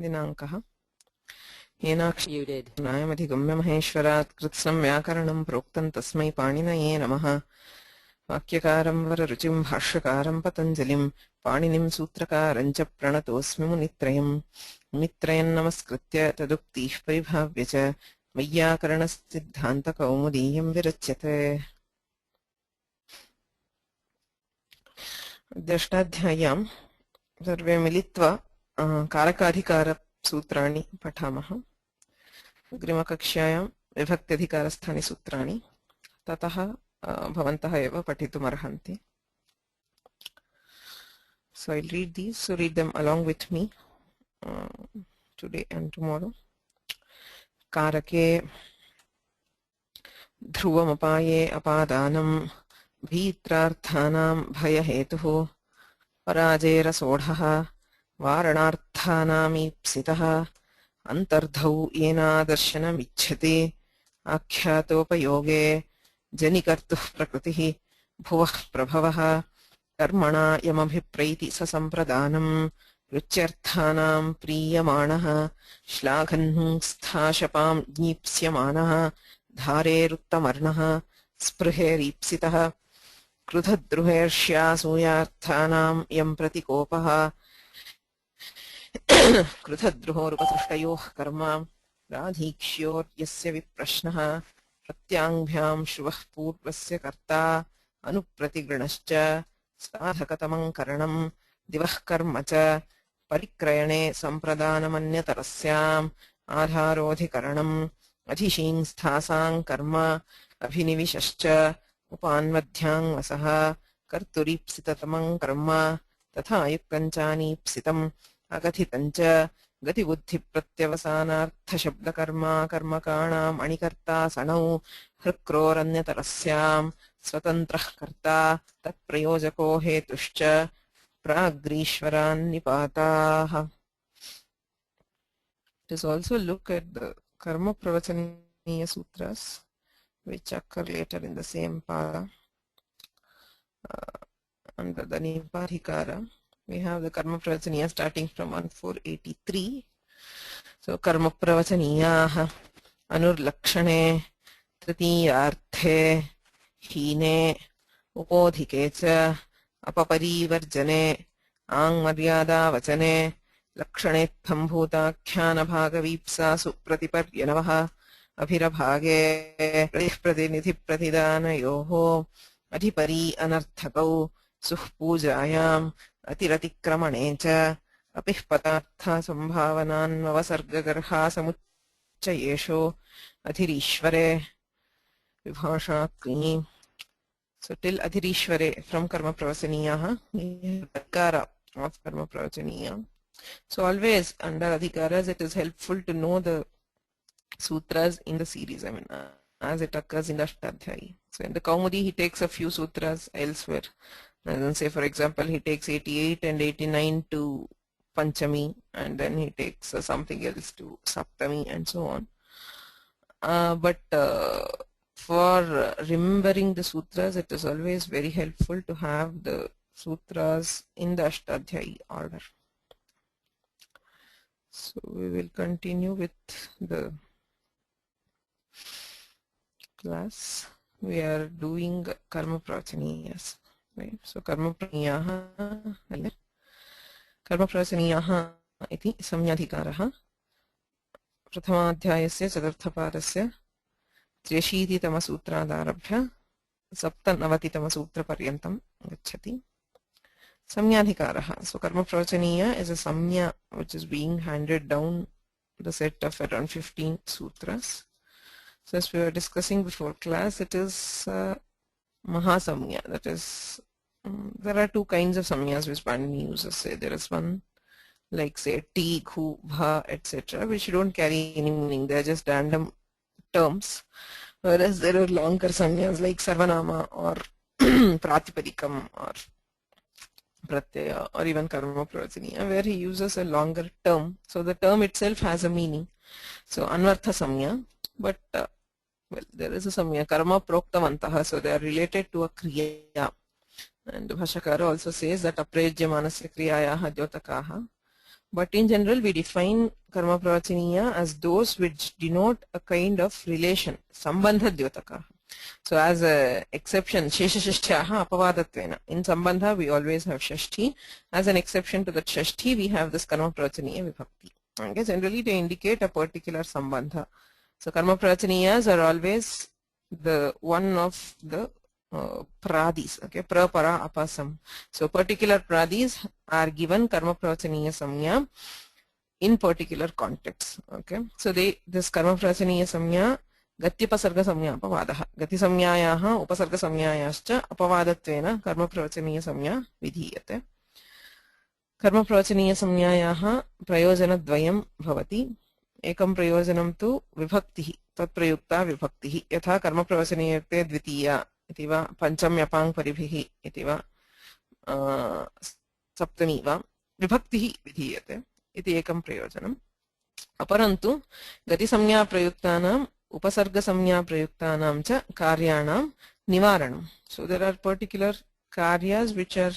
दिनाङ्कः येनाक्षरायमधिगम्य महेश्वरात् कृत्स्नं व्याकरणं प्रोक्तं तस्मै पाणिनये नमः। वाक्यकारं वररुचिं भाष्यकारं पतञ्जलिं पाणिनिं सूत्रकारं च प्रणतोऽस्मि मुनित्रयम्। मुनित्रयं नमस्कृत्य तदुक्तिः परिभाव्य च वैयाकरणसिद्धान्तकौमुदीयं विरच्यते। अष्टाध्याय्यां सर्वे मिलित्वा कारकाधिकारसूत्राणि पठामः। अग्रिमकक्ष्यायां विभक्त्यधिकारस्थानि सूत्राणि ततः भवन्तः एव पठितुमर्हन्ति। So I'll read these, so read them along with me today and tomorrow. कारके ध्रुवमपाये अपादानं भीत्रार्थानां भयहेतुः पराजेरसोढः वारणार्थानामीप्सितः अन्तर्धौ येनादर्शनमिच्छति आख्यातोपयोगे जनिकर्तुः प्रकृतिः भुवः प्रभवः कर्मणा यमभिप्रैति ससम्प्रदानं रुच्यर्थानां प्रीयमाणः श्लाघन्स्थाशपां ज्ञीप्स्यमानः धारेरुत्तमर्णः स्पृहेरीप्सितः क्रुधद्रुहेर्ष्यासूयार्थानां यं प्रतिकोपः क्रुधद्रुहोरुपसृष्टयोः कर्म राधीक्ष्योर्यस्य विप्रश्नः प्रत्याङ्भ्यां शुभः पूर्वस्य कर्ता अनुप्रतिगृणश्च साधकतमं करणं दिवः कर्म च परिक्रयणे सम्प्रदानमन्यतरस्याम् आधारोऽधिकरणम् अधिशींस्थासां कर्म अभिनिविशश्च उपान्वध्याङ्वसः कर्तुरीप्सिततमं कर्म तथा युक्तञ्चानीप्सितम् अकथितञ्च गतिबुद्धिप्रत्यवसानार्थशब्दकर्मा कर्मकाणाम् अणिकर्ता सणौ हृक्रोरन्यतरस्याम् स्वतन्त्रः कर्ता तत्प्रयोजको हेतुश्च प्राग्रीश्वरान्निपाताः. It is also look at the Karma Pravachaniya Sutras which occur later in the same para. Under the Nipadhikara we have the Karma Pravachaniya starting from 1483. So Karma Pravachaniyaah Anurlakshane Tritiyarthe Hine Upodhike cha Apaparivarjane Angmaryada Vachane लक्षणेत्थं भूताख्यानभागवीप्सासु प्रतिपर्यनवः अभिरभागे प्रतिनिधिप्रतिदानयोः अधिपरी अनर्थकौ सुःपूजायाम् अतिरतिक्रमणे च अपिः पदार्थसम्भावनान्वसर्गगर्हासमुच्चयेषु अधिरीश्वरे विभाषाक्नी. So till अधिरीश्वरे from Karma Pravachaniyaah Adhikara of Karma Pravachaniya. So always under Adhikaras it is helpful to know the sutras in the series, I mean as it occurs in the Ashtadhyayi. So in the Kaumudi he takes a few sutras elsewhere. And then say for example he takes 88 and 89 to Panchami, and then he takes something else to Saptami and so on. But for remembering the sutras it is always very helpful to have the sutras in the Ashtadhyayi order. So we will continue with the class. We are doing Karma Pravachaniyas, right? So Karma Pravachaniyah iti samyadhikarah प्रथमाध्यायस्य चतुर्थपादस्य 83तमसूत्रादारभ्य 97तमसूत्रपर्यन्तं गच्छति. Samyadhikaraha. So Karma Pravachaniya is a samya which is being handed down the set of around 15 sutras. So as we were discussing before class, it is Mahasamya. That is, there are two kinds of samyas which Panini uses. Say there is one like say ti, khu, bha, etc., which don't carry any meaning. They are just random terms. Whereas there are longer samyas like Sarvanama or Pratipadikam or Pratyaya or even Karma Pravachaniya, where he uses a longer term. So the term itself has a meaning. So Anvartha Samya, but well, there is a Samya, Karma Proktavantaha, so they are related to a Kriya. And Bhashakara also says that Aprejyamanasya Kriyayaha Dyotakaha but in general we define karma pravachaniya as those which denote a kind of relation, sambandha dyotaka. So as a exception, shesha shashtyaha apavadattvena. In sambandha we always have shashti. As an exception to that shashti, we have this karma pravachaniya vibhakti. Okay, generally they indicate a particular sambandha. So karma pravachaniyas are always the one of the pradis, okay, pra, para, apasam. So particular pradis are given karma pravachaniya samya in particular contexts. Okay, so this karma pravachaniya samya gatyapasarga samya apavadaha. Gati samyayaha upasarga samyayascha apavadattvena karma pravachaniya samya vidhiyate. कर्म प्रवचनीय संज्ञायाः प्रयोजनद्वयं भवति. एकं प्रयोजनं तु विभक्तिः, तत्प्रयुक्ता विभक्तिः. यथा कर्म प्रवचनीययुक्ते द्वितीया इति वा पञ्चम्यपाङ् परिभिः इति वा सप्तमी वा विभक्तिः विधीयते इति एकं प्रयोजनम्. अपरन्तु गतिसंज्ञाप्रयुक्तानाम् उपसर्गसंज्ञाप्रयुक्तानां च कार्याणां निवारणं. So there are particular karyas which are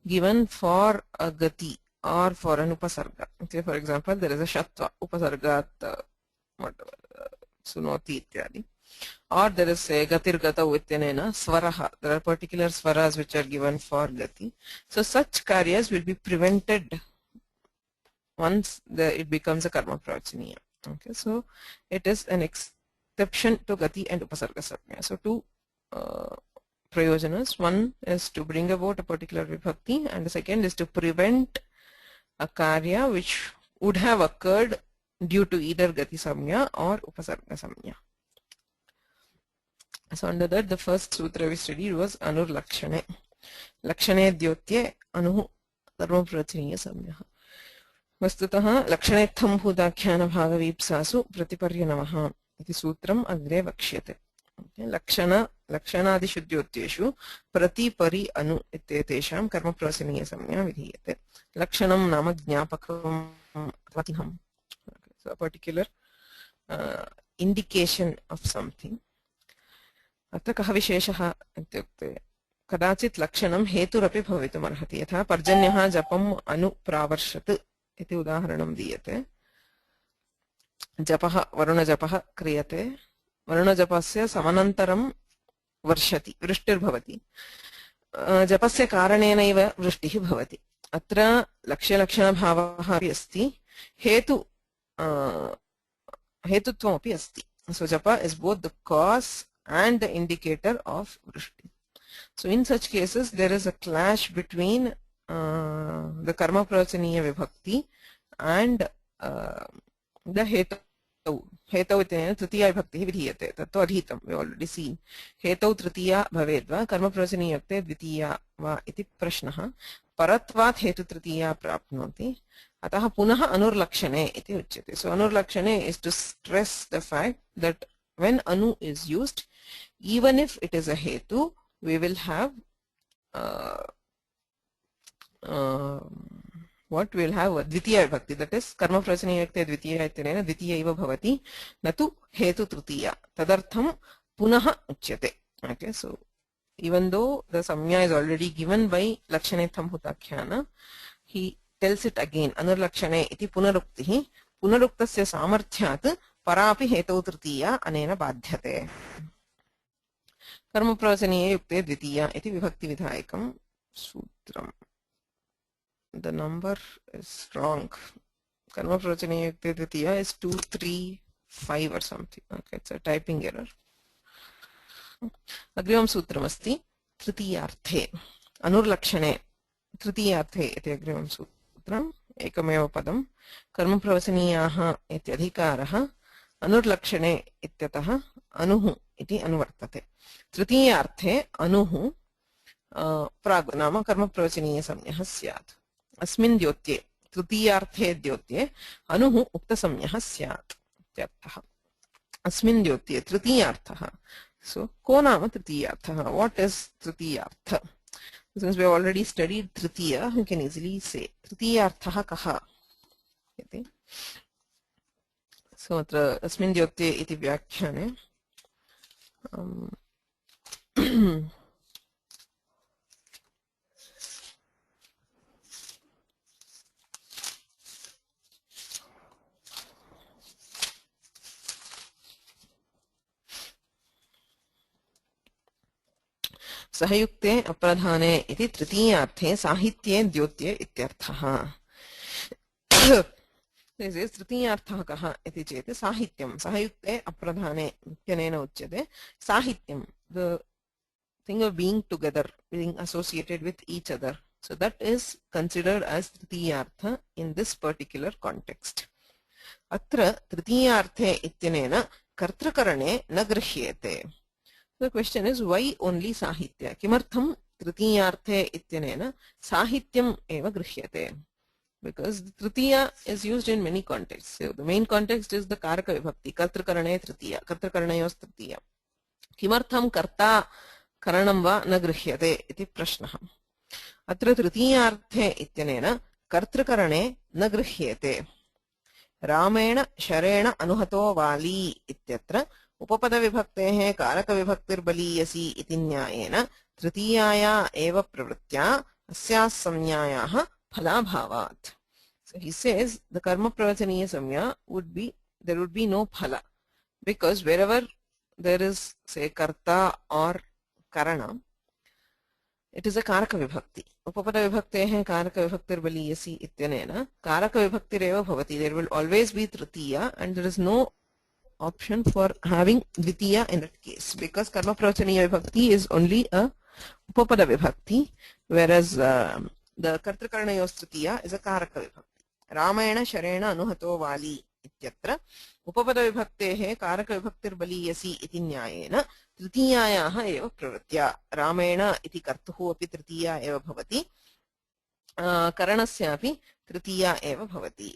given for a gati or for an upasarga. Okay, for example, there is a shatva upasargat sunoti ityadi, or there is a gatirgata vityanena swaraha. There are particular swaras which are given for gati. So such karyas will be prevented once it becomes a karma pravachaniya. Okay, so it is an exception to gati and upasarga samya. So two prayojanas. One is to bring about a particular vibhakti, and the second is to prevent a karya which would have occurred due to either gati samya or upasarga samya. So under that, the first sutra we studied was anur lakshane. Lakshane dyotye anuhu dharma pravachaniya samya. Vastutah lakshanetham bhudakhyan bhagaveepsasu pratiparya namaha iti sutram agre vakshyate. लक्षणादिशुद्ध्योत्येषु प्रति परि अनु इत्येतेषां कर्म प्रवचनीय संज्ञा विधीयते. लक्षणं नाम ज्ञापकम् अथवा चिह्नं. So a particular indication of something. अत्र कः विशेषः इत्युक्ते कदाचित् लक्षणं हेतुरपि भवितुमर्हति. यथा पर्जन्यः जपम् अनुप्रावर्षत् इति उदाहरणं दीयते. जपः वरुणजपः क्रियते. वरुणजपस्य समनन्तरं वर्षति, वृष्टिर्भवति. जपस्य कारणेनैव वृष्टिः भवति. अत्र लक्ष्यलक्षणभावः अपि अस्ति, हेतुत्वमपि अस्ति. So japa is both the cause and the indicator of vrishti. So in such cases there is a clash between the karma pravachaniya vibhakti and the hetu. हेतौ इत्यनेन तृतीया विभक्तिः विधीयते. तत्तु अधीतं, we already seen. हेतौ तृतीया भवेद्वा कर्मप्रवचनीययुक्ते द्वितीया वा इति प्रश्नः. परत्वात् हेतु तृतीया प्राप्नोति, अतः पुनः अनुर्लक्षणे इति उच्यते. So अनुर्लक्षणे is to stress the fact that when anu is used, even if it is a hetu, we will have what we will have a dvitiya vibhakti, that is karma pravachaniyakte dvitiya ityanena dvitiya iva bhavati na tu hetu tritiya, tadartham punaha uchyate. Okay, so even though the samya is already given by lakshanetham hutakhyana, he tells it again, anurlakshane iti punaruktihi, punaruktasya samarthyat parapi hetau tritiya anena badhyate. Karma pravachaniye yukte dvitiya iti vibhakti vidhayakam sutram. The number is wrong. Karma pravachaniya yukte dvitiya is 235 or something. Okay, it's a typing error. अग्रिमं सूत्रमस्ति तृतीयार्थे अनुर्लक्षणे तृतीयार्थे इति अग्रिमं सूत्रम् एकमेव पदं कर्मप्रवचनीयाः इत्यधिकारः अनुर्लक्षणे इत्यतः अनुः इति अनुवर्तते. तृतीयार्थे अनुः प्राग् नाम कर्मप्रवचनीयसंज्ञः स्यात्. अस्मिन् द्योत्ये तृतीयार्थे द्योत्ये अनुः उक्तसंज्ञः स्यात् इत्यर्थः. अस्मिन् द्योत्ये तृतीयार्थः. So, ko nama tritiyartha. What is tritiyartha? Since we have already studied tritiya, we can easily say tritiyartha kaha. So, atra asmin dyotte iti vyakhyane सहयुक्ते अप्रधाने इति तृतीयार्थे साहित्ये द्योत्ये इत्यर्थः। तृतीयार्थः कः इति चेत् साहित्यं सहयुक्ते अप्रधाने इत्यनेन उच्यते साहित्यं the thing of being together, being associated with each other. So that is considered as tritiyartha in this particular context. Atra tritiyarthe ityanena kartrakarane na grishyate. The question is why only sahitya? Kimartham tritiyarthe ityanena sahityam eva grishyate? Because tritiya is used in many contexts. So the main context is the karaka vibhakti, kartrakarane tritiya, kartrakaranayos tritiya. Kimartham karta karanam va na grishyate iti prashnah. Atra tritiyarthe ityanena kartrakarane na grishyate. रामेण शरेण अनुहतो वाली इत्यत्र उपपद विभक्तेः कारक विभक्तिर्बलीयसी इति न्यायेन तृतीयाया एव प्रवृत्त्या अस्याः संज्ञायाः फलाभावात्. So he says the karma pravachaniya samya would be, there would be no phala, because wherever there is say karta or karana, it is a karaka vibhakti. Upapada vibhaktehe karaka vibhaktirbhaliyasi ityanena karaka vibhaktireva bhavati. There will always be tritiya and there is no option for having dvitiya in that case, because karma pravachaniya vibhakti is only a upapada vibhakti, whereas the kartrakaranayos tritiya is a karaka vibhakti. Ramayana sharena anuhato vali इत्यत्र उपपद विभक्तेः कारक विभक्तिर्बलीयसी इति न्यायेन तृतीयायाः एव प्रवृत्त्या रामेण इति कर्तुः अपि तृतीया एव भवति, करणस्यापि तृतीया एव भवति.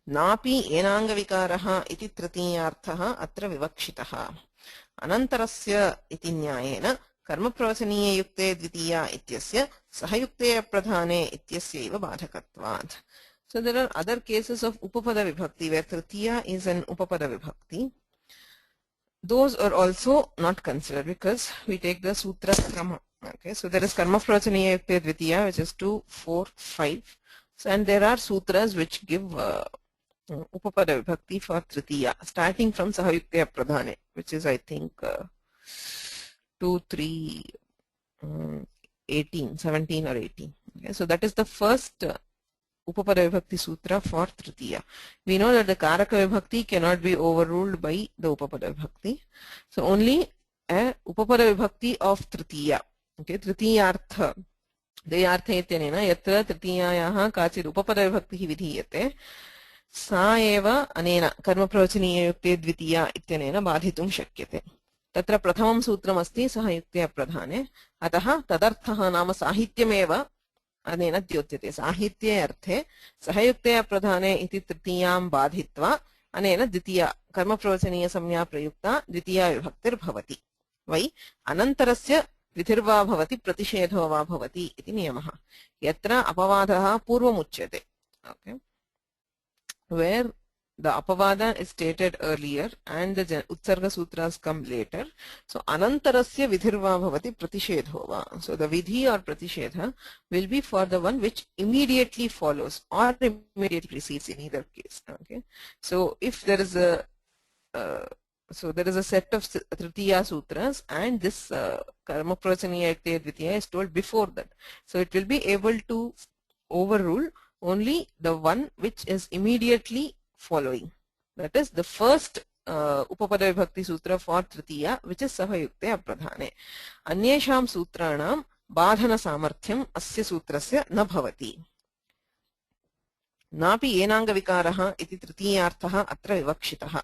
नापि एनाङ्गविकारः इति तृतीयार्थः अत्र विवक्षितः. अनन्तरस्य इति न्यायेन कर्मप्रवचनीययुक्ते द्वितीया इत्यस्य सहयुक्ते अप्रधाने इत्यस्यैव बाधकत्वात्. So there are other cases of upapada vibhakti where tritiya is an upapada vibhakti. Those are also not considered because we take the sutra krama. Okay, so there is karma pravachaniya yukte dvitiya, which is 2, 4, 5. So, and there are sutras which give upapada vibhakti for tritiya, starting from sahayukte apradhane, which is I think 2, 3, 18, 17 or 18. Okay, so that is the first Upapada Vibhakti Sutra for Tritiya. We know that the Karaka Vibhakti cannot be overruled by the Upapada Vibhakti. So only a Upapada Vibhakti of Tritiya. Okay, Tritiyartha. Deyartha ityanena yatra Tritiyayaha kachid Upapada Vibhakti vidhiyate. Sa eva anena karma pravachaniya yukte dvitiya ityanena badhitum shakyate. Tatra prathamam sutram asti sahayukte apradhane. Ataha tadarthaha nama sahityameva अनेन द्योत्यते. साहित्ये अर्थे सहयुक्ते अप्रधाने इति तृतीयां बाधित्वा अनेन द्वितीया कर्मप्रवचनीय संज्ञा प्रयुक्ता द्वितीया विभक्तिर्भवति. वै अनन्तरस्य विधिर्वा भवति प्रतिषेधो वा भवति इति नियमः. यत्र अपवादः पूर्वमुच्यते, okay, where the apavada is stated earlier and the utsarga sutras come later. So anantarasya vidhirva bhavati pratishedho va. So the vidhi or pratishedha will be for the one which immediately follows or immediately precedes in either case. Okay. So if there is a set of tritiya sutras and this karma pravachaniya yukte dvitiya is told before that. So it will be able to overrule only the one which is immediately following. That is the first Upapada Vibhakti Sutra for Tritiya, which is Sahayukte Apradhane. Anyesham Sutranam Badhana Samarthyam Asya Sutrasya na bhavati. Napi Enanga Vikaraha iti Tritiyarthaha atra vivakshitaha.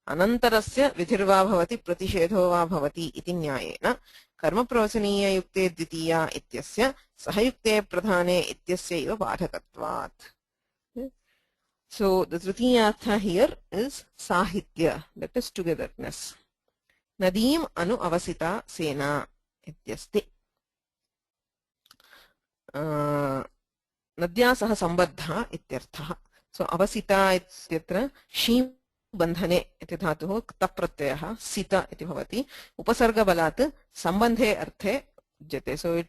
Anantarasya vidhirva bhavati pratishedho va bhavati iti nyayena karma pravachaniya yukte dvitiya ityasya sahayukte pradhane ityasya eva badhakatvat. So the Tritiyartha here is Sahitya, that is togetherness. Nadim anu avasita sena ityasti. Nadya saha sambadha ityartha. So avasita ityatra shim bandhane iti dhatuh tapratyayah sita iti bhavati. Upasarga balat sambandhe arthe jate. So it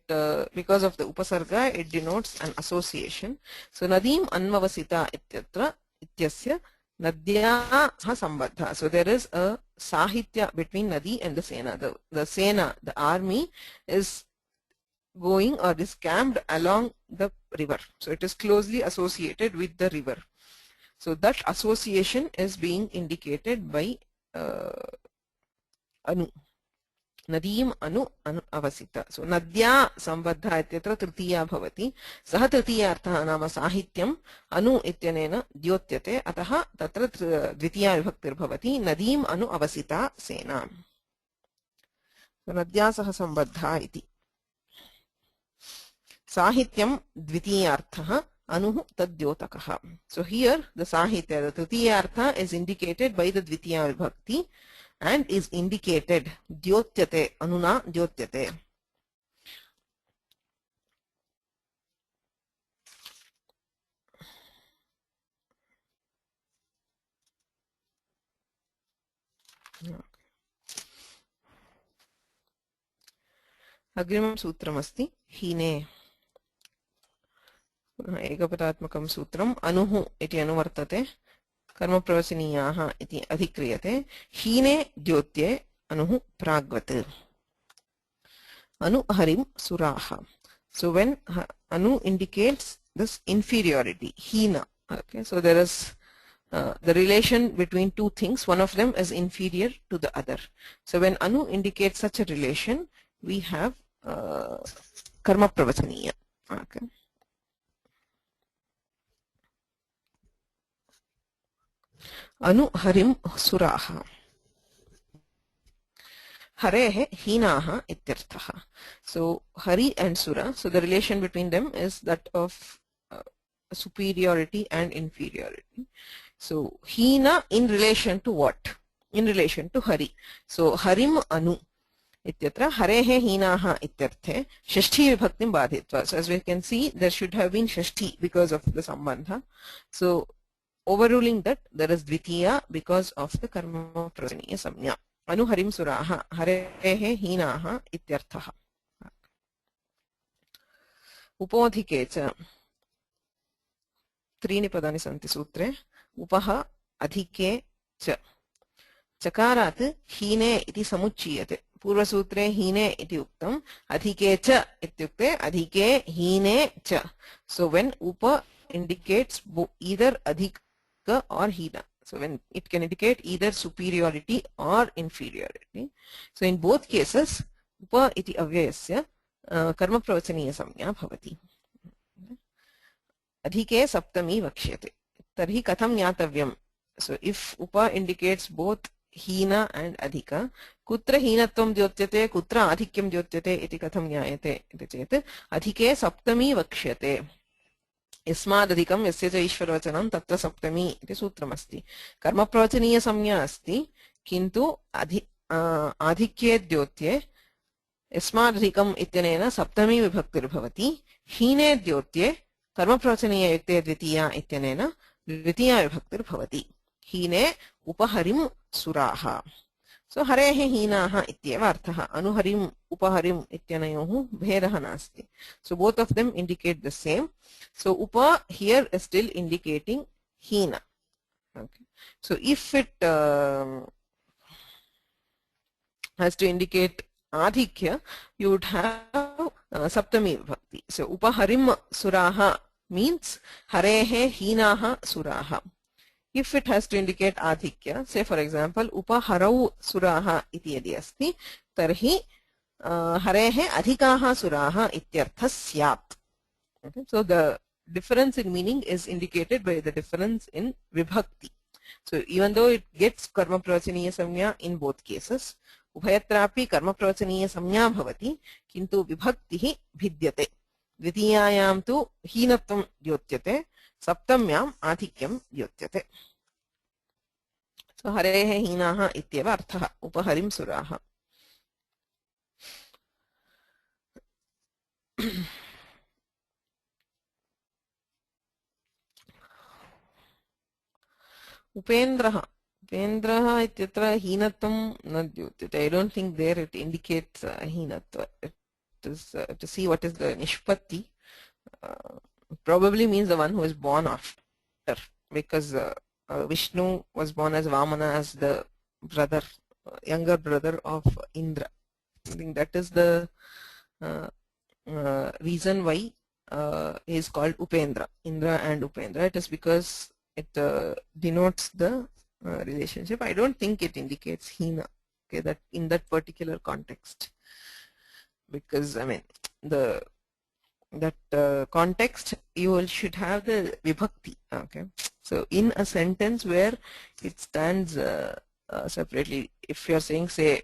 because of the upasarga it denotes an association. So nadim anvavasita ityatra ityasya Nadyah sambandha. So there is a sahitya between Nadi and the Sena. The Sena, the army, is going or is camped along the river. So it is closely associated with the river. So that association is being indicated by anu. Nadim anu avasita. So nadya sambandha ityatra tritiya bhavati. Sah tritiyarthah nama sahityam anu ityanena dyotyate. Ataha tatra dvitiya vibhaktir bhavati. Nadim anu avasita sena. So nadya sah sambandha iti. Sahityam dvitiyarthah anuhu tadyotakaha. So here the sahitya, the tritiyartha is indicated by the dvitiya vibhakti and is indicated dyotyate, anuna dyotyate. Agrimam sutramasti hine. एकपदात्मकं सूत्रम् अनुः इति अनुवर्तते कर्मप्रवचनीयाः इति अधिक्रियते हीने द्योत्ये अनुः प्राग्वत् anu harim suraha. So when anu indicates this inferiority, hina, okay, so there is the relation between two things, one of them is inferior to the other. So when anu indicates such a relation, we have karma pravachaniya. Okay. Anu harim suraha. Harehe hinaha ityarthaha. So hari and sura, so the relation between them is that of superiority and inferiority. So hina in relation to what? In relation to hari. So harim anu ityatra harehe hinaha ityarthe shashti vibhaktim badhitva. So as we can see, there should have been shashti because of the sambandha. So overruling that, there is dvitiya because of the karma pravachaniya samnya. Anu harim suraha harehe hinaha ityarthaha. Upodhike cha त्रीणि पदानि सन्ति सूत्रे. उपः अधिके च चकारात् हीने इति समुच्चीयते. पूर्वसूत्रे हीने इति उक्तम्, अधिके च इत्युक्ते अधिके हीने च. So when upa indicates either adhika or hina, so when it can indicate either superiority or inferiority, so in both cases upa iti avyayasya karma pravachaniya samnya bhavati. Adhike saptami vakshyate. Tarhi katham jnatavyam. So if upa indicates both hina and adhika, kutra hinatvam dyotyate, kutra adhikyam dyotyate iti katham jnayate iti chet adhike saptami vakshyate. Ismadadhikam yasya cha ishvaravachanam tatra saptami iti sutramasti. Karma pravachaniya samnya asti, kintu adhikye dyotye ismadadhikam ityanena saptami vibhaktir bhavati. Hine dyotye कर्म प्रवचनीय युक्ते द्वितीया इत्यनेन द्वितीया विभक्तिर् भवति. हीने उपहरिं सुराः. सो हरेः हीनाः इत्येव अर्थः. अनुहरिं उपहरिं इत्यनयोः भेदः नास्ति. So both of them indicate the same. So upa here is still indicating hina. Okay. So if it has to indicate adhikya, you would have saptami vibhakti. So upaharim suraha means harehe hinaha suraha. If it has to indicate adhikya, say for example upaharau suraha iti yadi asti, tarhi harehe adhikaha suraha ityartha syat. Okay. So the difference in meaning is indicated by the difference in vibhakti. So even though it gets karma pravachaniya samnya in both cases, उभयत्रापि कर्म प्रवचनीय संज्ञा भवति, किन्तु विभक्तिः भिद्यते. द्वितीयायां तु हीनत्वं द्योत्यते, सप्तम्याम् आधिक्यं द्योत्यते. सो हरेः हीनाः इत्येव अर्थः. उपहरिं सुराः. उपेन्द्रः. Upendraha ityatra heenatvam na dyutyate. I don't think there it indicates heenatva. It is to see what is the nishpatti. Probably means the one who is born after, because Vishnu was born as Vamana, as the brother, younger brother of Indra. I think that is the reason why he is called Upendra, Indra and Upendra. It is because it denotes the relationship. I don't think it indicates Hina, okay, that in that particular context, because I mean that context you should have the vibhakti, okay. So in a sentence where it stands separately, if you are saying, say,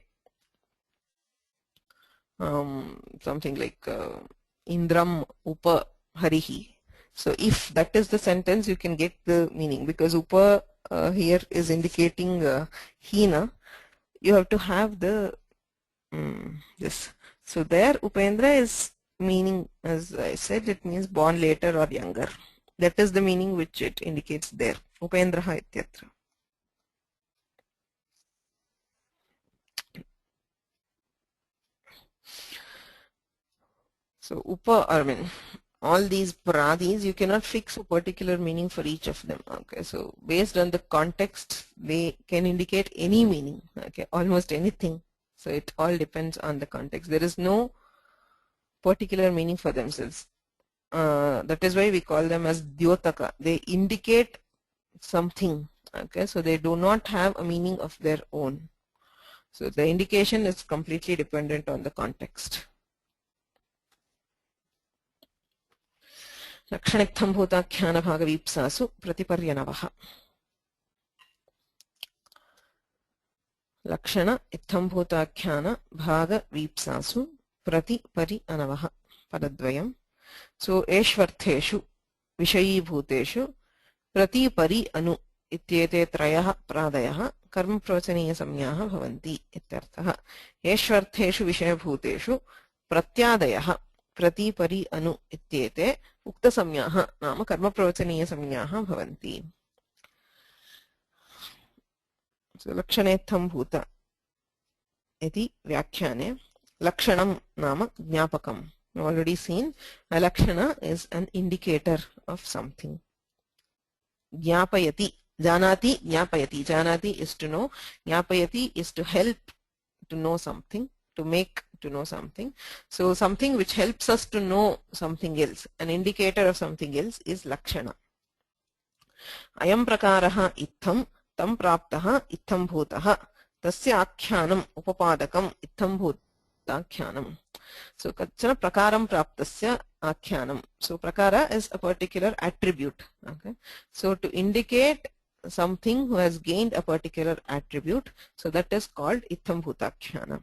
something like Indram Upa Harihi. So if that is the sentence, you can get the meaning, because Upa here is indicating Hina. You have to have the this. So there Upendra is meaning, as I said, it means born later or younger. That is the meaning which it indicates there. Upendraha ityatra. So upa, I mean, all these paradis, you cannot fix a particular meaning for each of them. Okay, so based on the context, they can indicate any meaning. Okay, almost anything. So it all depends on the context. There is no particular meaning for themselves. That is why we call them as Dyotaka. They indicate something. Okay, so they do not have a meaning of their own. So the indication is completely dependent on the context. लक्षणित्थं भूताख्यानभागवीप्सासु प्रतिपर्यनवः. लक्षण इत्थं भूताख्यान भागवीप्सासु प्रतिपरि अनवः पदद्वयम्. सो एष्वर्थेषु विषयीभूतेषु प्रतिपरि अनु इत्येते त्रयः प्रादयः कर्मप्रवचनीयसंज्ञाः भवन्ति इत्यर्थः. एष्वर्थेषु विषयभूतेषु प्रत्यादयः प्रतिपरि अनु इत्येते उक्तसंज्ञाः नाम कर्मप्रवचनीयसंज्ञाः भवन्ति. लक्षणेत्थं भूत इति व्याख्याने लक्षणं नाम ज्ञापकम्. Already seen, a lakshana is an indicator of something. Jnapayati, janati, jnapayati. Janati is to know, jnapayati is to help to know something, to make to know something. So something which helps us to know something else, an indicator of something else, is lakshana. Ayam prakaraha ittham tam praptaha ittham bhutaha tasya akyanam upapadakam ittham bhutakyanam. So kachana prakaram praptasya akyanam. So prakara is a particular attribute. Okay. So to indicate something who has gained a particular attribute, so that is called ittham bhutakyanam.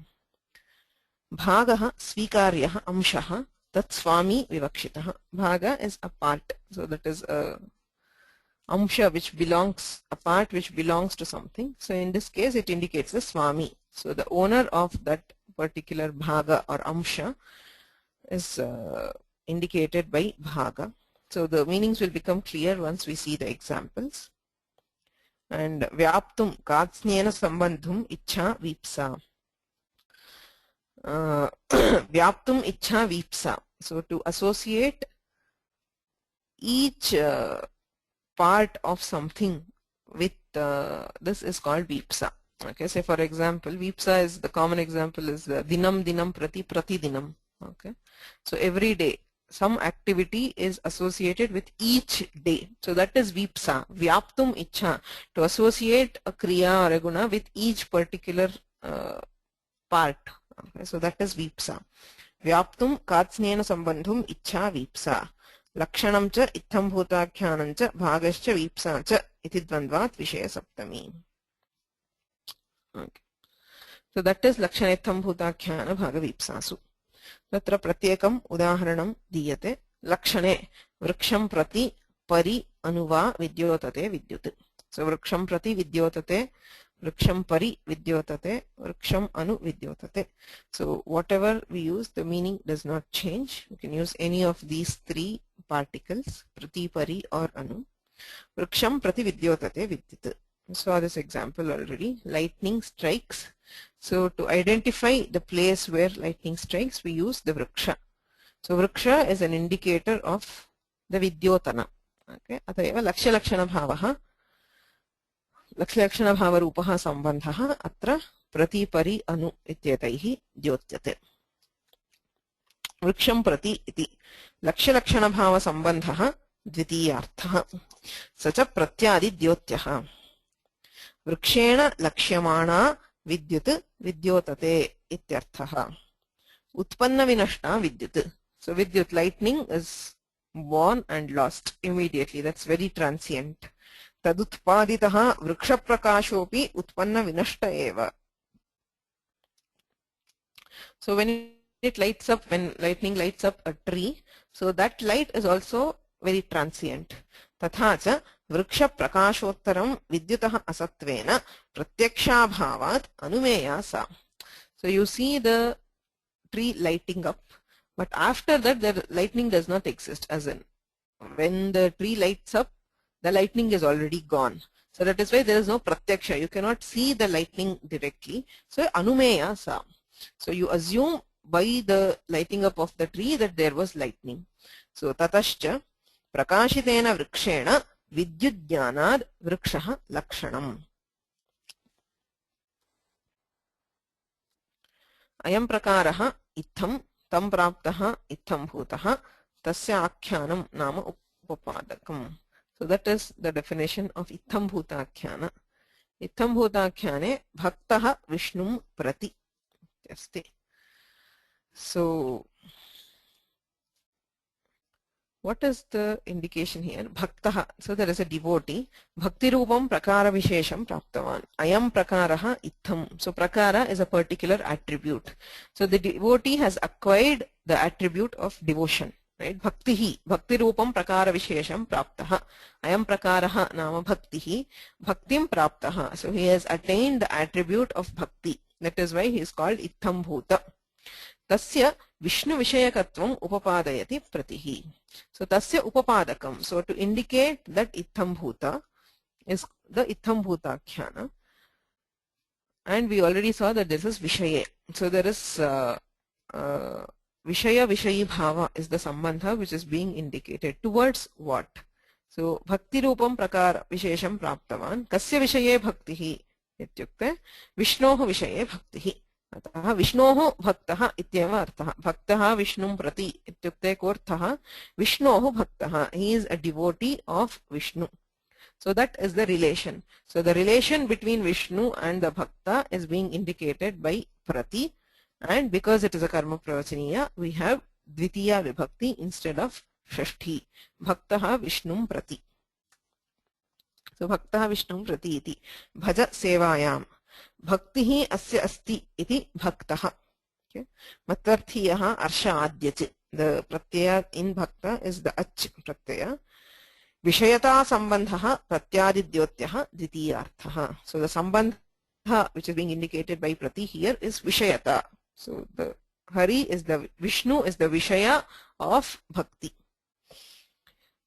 Bhagaha swikaryah amshaha tat swami vivakshitaha. Bhaga is a part. So that is a amsha which belongs, a part which belongs to something. So in this case it indicates the swami. So the owner of that particular bhaga or amsha is indicated by bhaga. So the meanings will become clear once we see the examples. And vyaptum katsnyena sambandhum ichha vipsa. Vyaptum ichha vipsa. So to associate each part of something with this is called vipsa. Okay, say for example, vipsa is, the common example is dinam dinam prati prati dinam. Okay, so every day some activity is associated with each day. So that is vipsa. Vyaptum ichha, to associate a kriya or a guna with each particular part. Okay, so that is vipsa. Vyaptum katsnena sambandhum ichha vipsa. Lakshanam cha ittham bhutakyanam cha bhagascha vipsa cha iti dvandvat vishaya saptami. Okay. So that is lakshanetham bhutakhyana bhagavipsasu. Tatra pratyekam udaharanam diyate. Lakshane vriksham prati pari anuva vidyotate vidyut. So vriksham prati vidyotate, vriksham pari vidyotate, vriksham anu vidyotate. So whatever we use, the meaning does not change. You can use any of these three particles, prati, pari or anu. Vriksham prati vidyotate vidyut. Saw this example already. Lightning strikes. So to identify the place where lightning strikes, we use the vriksha. So vriksha is an indicator of the vidyotana. Okay. Atayeva lakshya lakshana bhavaha लक्ष्यलक्षणभावरूपः सम्बन्धः अत्र प्रति परि अनु इत्येतैः द्योत्यते। वृक्षं प्रति इति लक्ष्यलक्षणभावसम्बन्धः द्वितीयार्थः, स च प्रत्यादिद्योत्यः। वृक्षेण लक्ष्यमाणा विद्युत् विद्योतते इत्यर्थः। उत्पन्नविनष्टा विद्युत्, so vidyut, lightning is born and lost immediately, that's very transient. तदुत्पादितः वृक्षप्रकाशोऽपि उत्पन्नविनष्ट एव. So when it lights up, when lightning lights up a tree, so that light is also very transient. तथा च वृक्षप्रकाशोत्तरं विद्युतः असत्वेन प्रत्यक्षाभावात् अनुमेया सा. So you see the tree lighting up, but after that the lightning does not exist, as in when the tree lights up, the lightning is already gone. So that is why there is no pratyaksha, you cannot see the lightning directly. So anumeya sa, so you assume by the lighting up of the tree that there was lightning. So tatascha prakashitena vrikshena vidyudjnanad vrikshah lakshanam. अयं प्रकारः इत्थं तं प्राप्तः इत्थं भूतः तस्य आख्यानं नाम उपपादकम्. So that is the definition of इत्थं भूताख्यान. इत्थं भूताख्याने भक्तः विष्णुं प्रति अस्ति. So what is the indication here? Bhaktaha, so there is a devotee. Bhakti rupam prakara vishesham praptavan. Ayam prakaraha itham. So prakara is a particular attribute. So the devotee has acquired the attribute of devotion. Right? Bhaktihi, bhakti rupam prakara vishesham praptaha. Ayam prakaraha nama bhaktihi. Bhaktim praptaha. So he has attained the attribute of bhakti. That is why he is called itham bhuta. Tasya Vishnu Vishayakatvam upapadayati pratihi. So tasya upapadakam. So to indicate that Itham Bhuta is the Itham Bhuta Akhyana. And we already saw that this is Vishaye. So there is Vishaya Vishayi Bhava is the Sambandha which is being indicated. Towards what? So Bhakti Rupam Prakara Vishesham Praptavan. Kasya Vishaye Bhaktihi ityukte Vishnoh Vishaye Bhaktihi. अतः विष्णोः भक्तः इत्येव अर्थः. भक्तः विष्णुं प्रति इत्युक्ते कोऽर्थः? विष्णोः भक्तः. He is a devotee of Vishnu. So that is the relation. So the relation between Vishnu and the bhakta is being indicated by prati, and because it is a karma pravachaniya, we have dvitiya vibhakti instead of shashti. Bhaktah Vishnum prati. So bhaktah Vishnum prati iti. Bhaja sevayam. Bhaktihi asya asti iti bhaktah. Okay. Matvarthiyah arsha adyach. The pratyaya in bhakta is the ach pratyaya. Vishayata sambandha pratyadidyotyah dvitiyarthah. So the sambandha which is being indicated by prati here is Vishayata. So the Hari is the Vishnu is the Vishaya of bhakti.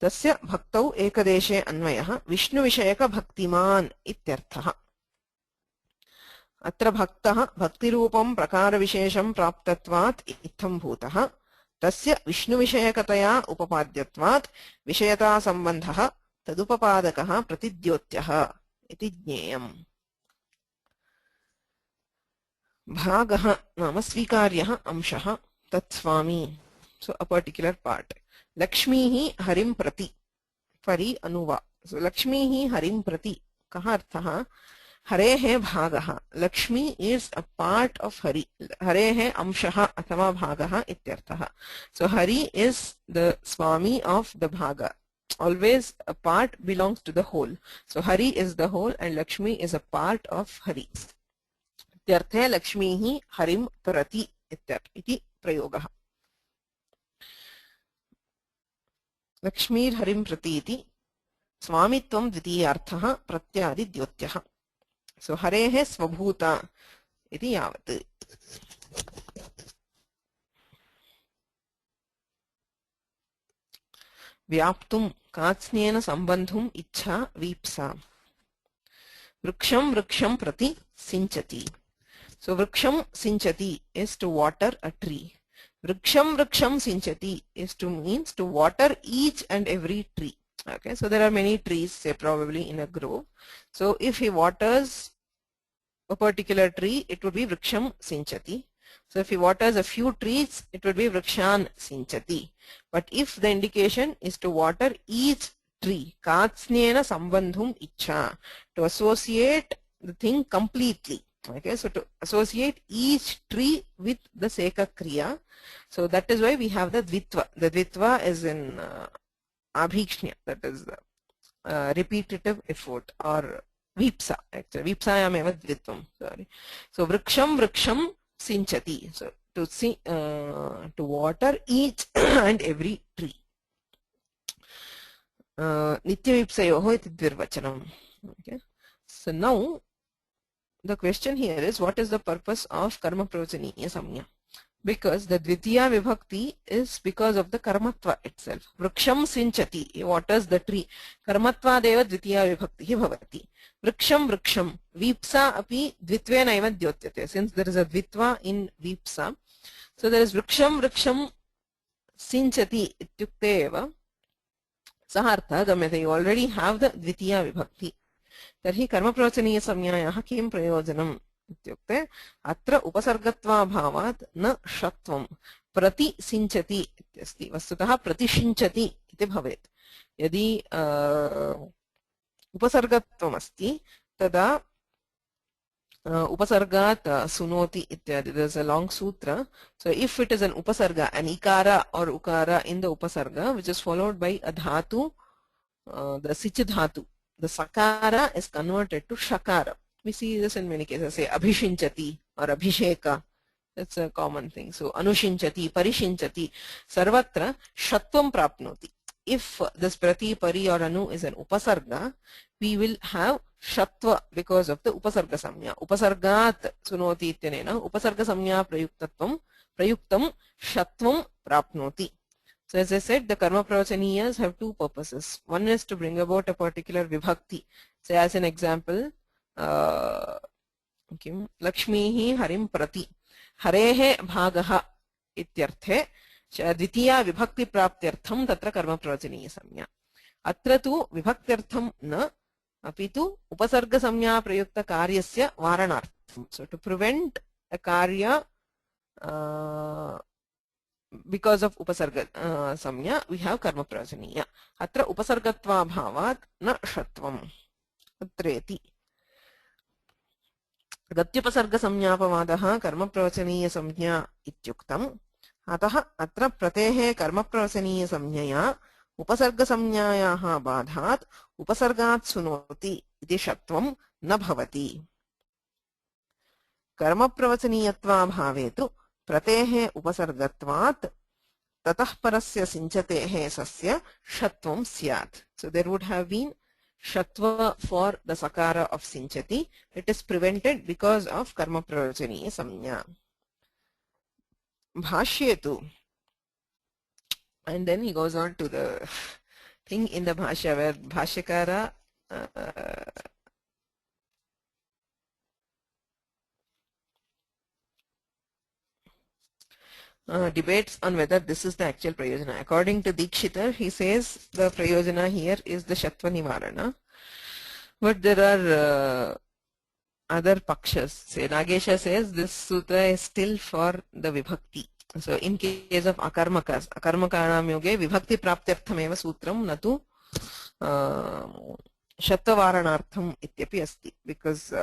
Tasya bhaktau ekadeshe anvayah Vishnu Vishayaka bhaktiman ityarthah. अत्र भक्तः भक्तिरूपं प्रकारविशेषं प्राप्तत्वात् इत्थं भूतः तस्य विष्णुविषयकतया उपपाद्यत्वात् विषयतासम्बन्धः तदुपपादकः प्रतिद्योत्यः इति ज्ञेयम्. भागः नाम स्वीकार्यः अंशः तत्स्वामी. So a particular part. लक्ष्मीः हरिं प्रति परि अनुवा. So लक्ष्मीः हरिं प्रति कः अर्थः? हरेः भागः. Lakshmi is a part of Hari. हरेः अंशः अथवा भागः इत्यर्थः. So Hari is the Swami of the Bhaga. Always a part belongs to the whole. So Hari is the whole and Lakshmi is a part of Hari. इत्यर्थे लक्ष्मीः हरिं प्रति इति प्रयोगः. लक्ष्मीर् हरिं प्रति इति स्वामित्वं द्वितीयार्थः प्रत्यादिद्योत्यः. So हरेः स्वभूता इति यावत्. व्याप्तुं कात्स्न्येन सम्बन्धुम् इच्छा वीप्सा. वृक्षं वृक्षं प्रति सिञ्चति. So वृक्षं सिञ्चति is to water a tree. Vriksham vriksham sinchati is to means to water each and every tree. Okay, so there are many trees, say probably in a grove. So if he waters a particular tree, it would be vriksham sinchati. So if he waters a few trees, it would be vrikshan sinchati. But if the indication is to water each tree, katsnena sambandhum icha, to associate the thing completely. Okay, so to associate each tree with the seka kriya. So that is why we have the dvitva. The dvitva is in abhikshnya, that is repetitive effort, or vipsa. Actually, vipsayam eva dvitvam. Sorry. So vriksham sinchati. So to see, to water each and every tree. Nityavipsayoho iti dvirvachanam. Okay. So now the question here is, what is the purpose of karma pravachaniya samnya? Because the dvitiya vibhakti is because of the karmatva itself. Vriksham sinchati, he waters the tree. Karmatva deva dvitiya vibhakti bhavati. Vriksham, vipsa api dvitvena eva dyotyate. Since there is a dvitva in vipsa, so there is vriksham sinchati ityukte eva. Sahartha gamyate. You already have the dvitiya vibhakti. Tarhi karma pravachaniya samnyayaha kim prayojanam इत्युक्ते अत्र उपसर्गत्वाभावात् न षत्वं प्रतिसिञ्चति इत्यस्ति. वस्तुतः प्रतिषिञ्चति इति भवेत्. यदि उपसर्गत्वमस्ति तदा उपसर्गात् सुनोति इत्यादि. There is a long sutra. So if it is an upasarga, an ikara or ukara in the upasarga which is followed by a dhatu, the sich dhatu, the sakara is converted to shakara. We see this in many cases, say abhishinchati or abhisheka. That's a common thing. So anushinchati, parishinchati, sarvatra shatvam prapnoti. If this prati, pari or anu is an upasarga, we will have shatva because of the upasarga samnya. Upasargat sunoti ityanena upasarga samnya prayuktam shatvam prapnoti. So as I said, the karma pravachaniyas have two purposes. One is to bring about a particular vibhakti. Say as an example, लक्ष्मीः हरिं प्रति, हरेः भागः इत्यर्थे द्वितीया विभक्ति प्राप्त्यर्थं तत्र कर्म प्रवचनीय संज्ञा. अत्र तु विभक्त्यर्थं न, अपि तु उपसर्ग संज्ञा प्रयुक्त कार्यस्य वारणार्थं. So to prevent a karya because of upasarga samnya, we have karma pravachaniya. Atra upasargatva bhavat na shatvam atreti. गत्युपसर्ग संज्ञापवादः कर्म प्रवचनीय संज्ञा इत्युक्तम्. अतः अत्र प्रतेः कर्म प्रवचनीय संज्ञया उपसर्ग संज्ञायाः बाधात् उपसर्गात् सुनोति इति षत्वं न भवति. कर्म प्रवचनीयत्वाभावे तु प्रतेः उपसर्गत्वात् ततः परस्य सिञ्चतेः सस्य षत्वं स्यात्. So there would have been shatva for the sakara of sinchati. It is prevented because of karma pravachaniya samnya. Bhashyetu. And then he goes on to the thing in the bhashya where bhashyakara debates on whether this is the actual prayojana. According to Dikshitar, he says the prayojana here is the Shatva Nivarana. But there are other pakshas. Say Nagesha says this sutra is still for the vibhakti. So in case of akarmakas, akarmakanam yoge vibhakti praptyartham eva sutram natu Shatva Varanartham ityapi asti. Because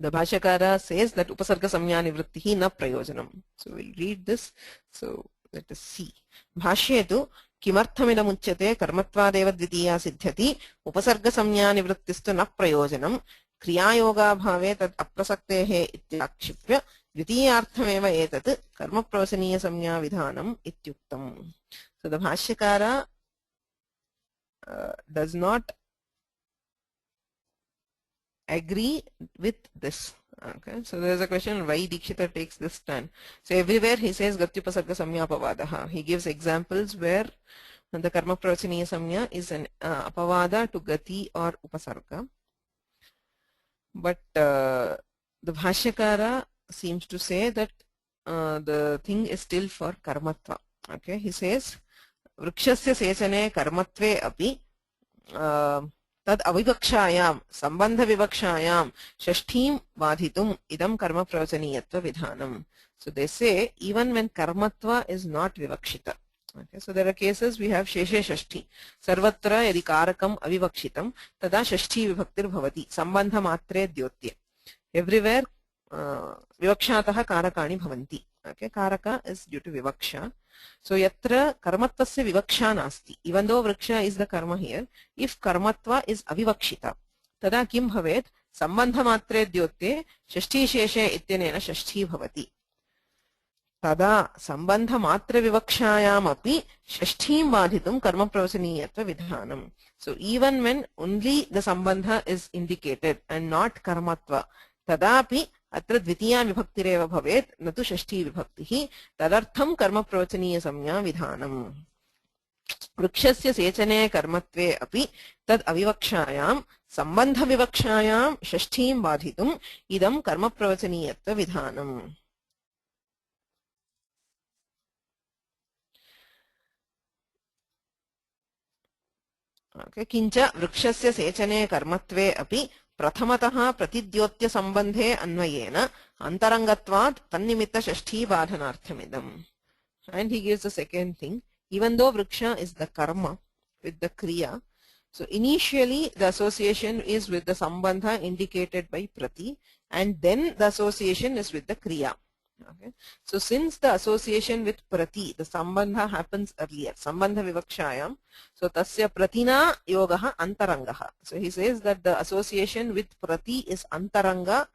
the Bhashyakara says that upasarga samnya nivrittihi na prayojanam. So we'll read this. So let us see. Bhashyetu kimarthamidam uchyate karmatvadeva dvitiya siddhyati upasarga samnya nivrittistu na prayojanam kriyayoga bhave tad aprasaktehe ityakshipya dvitiyarthameva etat karma pravasaniya samnya vidhanam ityuktam. So the Bhashyakara does not agree with this. Okay, so there is a question why Dikshita takes this stand. So everywhere he says Gatyupasarga Samya Apavadaha. He gives examples where the Karma Pravachaniya Samya is an Apavada to Gati or Upasarga. But the Bhashyakara seems to say that the thing is still for Karmatva. Okay, he says वृक्षस्य सेचने कर्मत्वे अपि तद् अविवक्षायां सम्बन्धविवक्षायां षष्ठीं बाधितुम् इदं कर्मप्रवचनीयत्व विधानम्. So they say even when karmatva is not vivakshita. Okay, so there are cases we have sheshe shashti. Sarvatra yadi karakam avivakshitam tada shashti vibhaktir bhavati sambandha matre dyotye. Everywhere vivakshatah karakani bhavanti. Okay, karaka is due to vivaksha. So yatra karmatvasya vivaksha nasti. Even though vriksha is the karma here, if karmatva is avivakshita, tada kim bhavet sambandha matre dyotye shashti sheshe ityanena shashti bhavati. तदा संबंध मात्र विवक्षायामपि षष्ठीं बाधितुं कर्म प्रवचनीयत्व विधानम्. So even when only the sambandha is indicated and not karmatva, तदापि अत्र द्वितीया विभक्तिरेव भवेत् न तु षष्ठी विभक्तिः. तदर्थं कर्म प्रवचनीय संज्ञा विधानम्. वृक्षस्य सेचने कर्मत्वे अपि तद् अविवक्षायां संबंध विवक्षायां षष्ठीं बाधितुम् इदं कर्म प्रवचनीयत्व विधानम्. किंच वृक्षस्य सेचने कर्मत्वे अपि प्रथमतः प्रतिद्योत्य संबंधे अन्वयेन अंतरंगत्वात् तन्निमित्त षष्ठी बाधनार्थमिदम्. And he gives the second thing. Even though vriksha is the karma with the kriya, so initially the association is with the sambandha indicated by prati, and then the association is with the kriya. Okay. So since the association with prati, the sambandha happens earlier, sambandha vivakshayam, so tasya pratina yogaha antarangaha. So he says that the association with prati is antaranga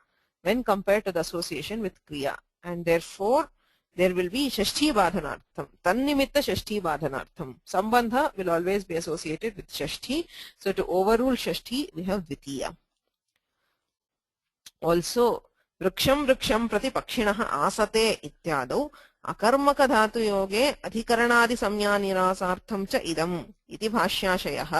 when compared to the association with kriya, and therefore there will be shashti badhanartham, tannimitta shashti badhanartham. Sambandha will always be associated with shashti, so to overrule shashti we have dvitiya. Also वृक्षं वृक्षं प्रति पक्षिणः आसते इत्यादौ अकर्मक धातु योगे अधिकरणादि संज्ञा निरासार्थं च इदम् इति भाष्याशयः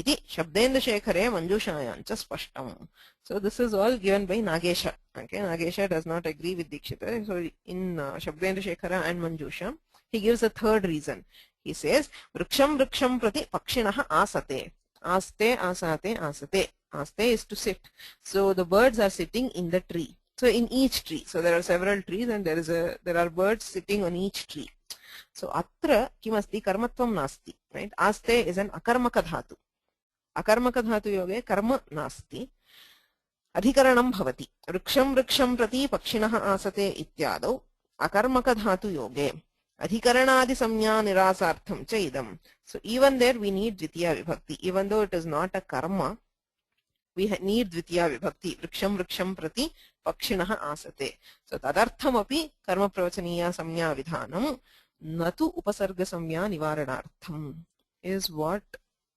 इति शब्देन्दुशेखरे मंजूषायां च स्पष्टम्. So this is all given by Nagesha. Okay, Nagesha does not agree with Dikshita. So in Shabdendushekara and Manjusha, he gives a third reason. He says vriksham vriksham prati pakshinah asate. Aste asate asate. Aste is to sit. So the birds are sitting in the tree. So in each tree, so there are several trees and there are birds sitting on each tree. So atra kimasti karmatvam nasti, right? Aste is an akarmaka dhatu. Akarmaka dhatu yoge karma nasti. Adhikaranam bhavati. Vriksham vriksham prati pakshinah asate ityadau akarmaka dhatu yoge adhikaranadi samnya nirasartham cha idam. So even there we need dvitiya vibhakti. Even though it is not a karma, we need dvitiya vibhakti. Vriksham vriksham prati pakshinah asate. So tadartham api karma pravachaniya samnya vidhanam natu upasarga samnya nivaranartham is what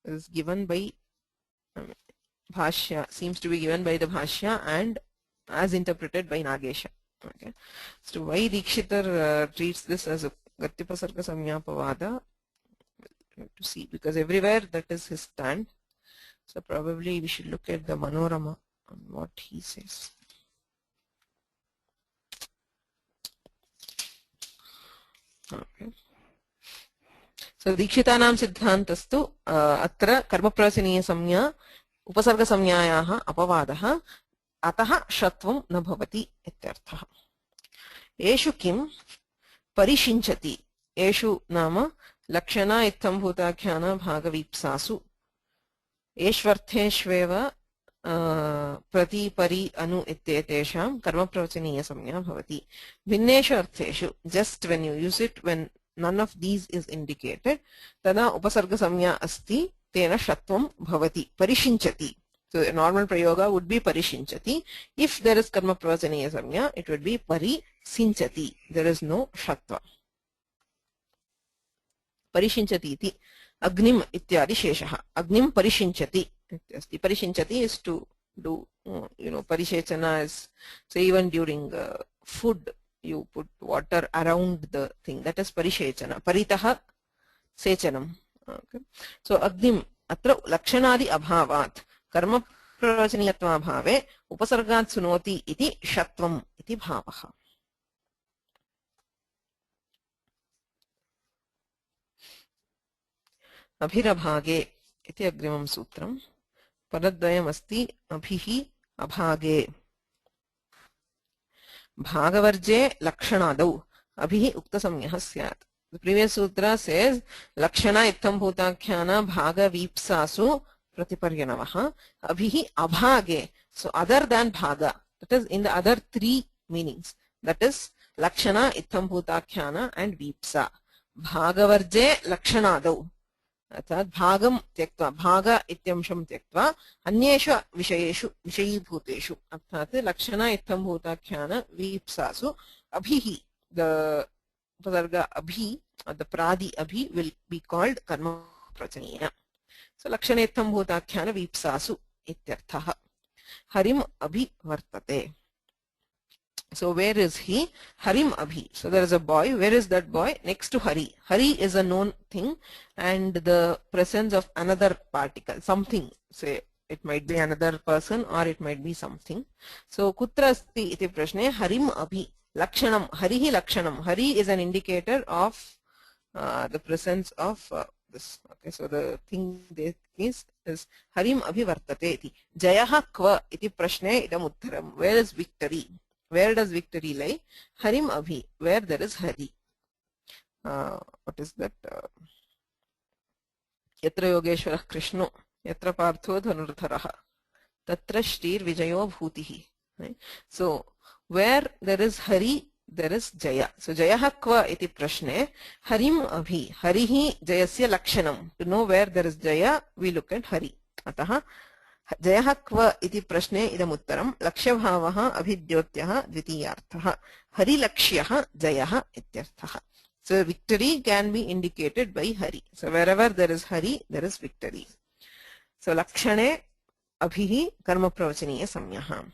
is given by Bhashya, seems to be given by the Bhashya and as interpreted by Nagesha. Okay. So why Dikshitar treats this as a Gatyapasarga Samya Pavada, we have to see, because everywhere that is his stand. So probably we should look at the Manorama on what he says. Okay. So Dikshitanam Siddhantastu atra karma prasaniya samnya उपसर्ग संज्ञायाः अपवादः अतः षत्वं न भवति इत्यर्थः. एषु किं परिशिञ्चति, एषु नाम लक्षण इत्थं भूताख्यान भागवीप्सासु एष्वर्थेष्वेव प्रति परि अनु इत्येतेषां कर्मप्रवचनीय संज्ञा भवति. भिन्नेषु अर्थेषु, just when you use it when none of these is indicated, तदा उपसर्ग संज्ञा अस्ति, तेन षत्वं भवति, परिशिञ्चति. So a normal prayoga would be parishinchati. If there is karma pravachaniya samnya, it would be parisinchati. There is no shatva. Parishinchati iti agnim ityadi sheshaha. Agnim parishinchati. Parishinchati is to do, parishechana is, so even during food, you put water around the thing. That is parishechana. Paritaha sechanam. Okay. So agnim atra lakshanadi abhavat कर्म प्रवचनीयत्वाभावे उपसर्गात् सुनोति इति षत्वम् इति भावः. अभिरभागे इति अग्रिमं सूत्रम् पदद्वयमस्ति अभिः अभागे भागवर्जे लक्षणादौ अभिः उक्तसंज्ञः स्यात्. The previous sutra says lakshana ittham bhutakhana bhaga vipsasu pratiparyanavaha abhihi abhage. So other than bhaga, that is in the other three meanings, that is lakshana ittham bhutakhyana and vipsa. Bhagavarje lakshanadau अर्थात भागं त्यक्त्वा भाग इत्यंशं त्यक्त्वा अन्येषु विषयेषु विषयीभूतेषु अर्थात लक्षण इत्थं भूताख्यान वीप्सासु अभिः the उपसर्ग अभि the pradi abhi will be called karma prachaniya. So lakshane ittham bhutakhyan vipsasu ityarthah. Harim abhi vartate. So where is he? Harim abhi. So there is a boy. Where is that boy? Next to Hari. Hari is a known thing and the presence of another particle, something. Say it might be another person or it might be something. So kutra asti iti prashne Harim abhi. Lakshanam. Harihi lakshanam. Hari is an indicator of the presence of this. Okay, so the thing is Harim abhi vartate iti. Jayaha kva iti prashne idam uttaram. Where is victory? Where does victory lie? Harim abhi, where there is Hari. What is that? Yatra yogeshwarah Krishno, yatra partho dhanurdharaha, tatra shrir vijayo bhutihi. Right? So where there is Hari, there is Jaya. So Jayaha kva iti prashne, Harim abhi, Harihi Jayasya lakshanam. To know where there is Jaya, we look at Hari. Ataha जयः क्व इति प्रश्ने इदमुत्तरं लक्ष्यभावः अभिद्योत्यः द्वितीयार्थः हरिलक्ष्यः जयः इत्यर्थः. So victory can be indicated by Hari. So wherever there is Hari, there is victory. So lakshane abhihi karma pravachaniya samyah.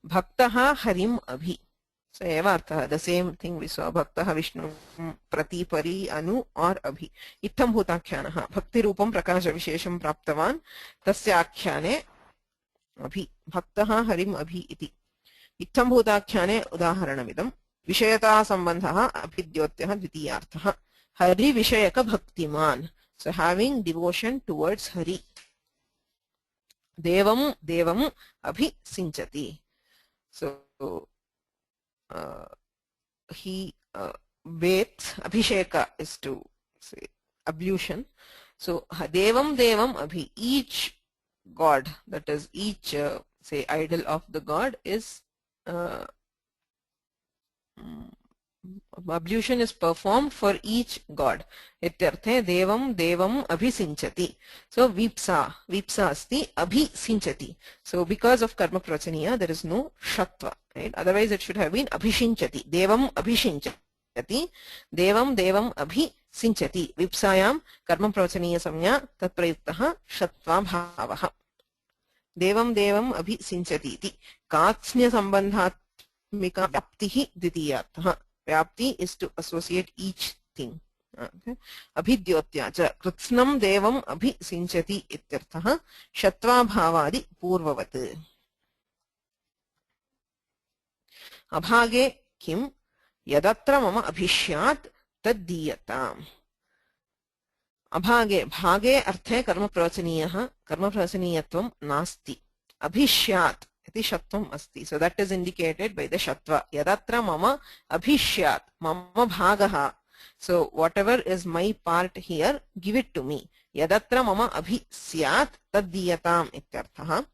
Bhaktaha harim abhi. So evartha, the same thing we saw. Bhaktaha Vishnu prati pari anu or abhi. Itham bhutakhyanaha. Bhakti rupam prakasha vishesham praptavan. Tasya akhyane abhi. Bhaktaha harim abhi iti. Itham bhutakhyane udaharanamidam. Vishayata sambandhaha abhidyotyah dvitiyarthaha. Hari vishayaka bhaktiman. So having devotion towards Hari. Devam devam abhi sinchati. So he bathes. Abhisheka is to say ablution. So devam devam abhi, each god, that is each say idol of the god is ablution is performed for each god. Ityarthe devam devam abhisinchati. So vipsa asti abhisinchati. So because of karma prachaniya there is no shatva, right? Otherwise it should have been abhishinchati. Devam abhishinchati. Devam devam abhisinchati. Vipsayam karma prachaniya samya tat prayuktah shatva bhavaha. Devam devam abhisinchati iti. Katsnya sambandhatmika vyaptihi dvitiyartha. Vyapti is to associate each thing. Okay. Abhidyotya cha kritsnam devam abhisinchati ityarthah shatva bhavadi purvavat. Abhage kim yadatra mama abhishyat taddhiyatam. Abhage, bhage arthe karma prasaniyatvam nasti. Abhishyat iti shatvam asti. So that is indicated by the shatva. Yadatra mama abhishyat, mama bhagaha. So whatever is my part here, give it to me. Yadatra mama abhisyat taddiyatam ityarthaha.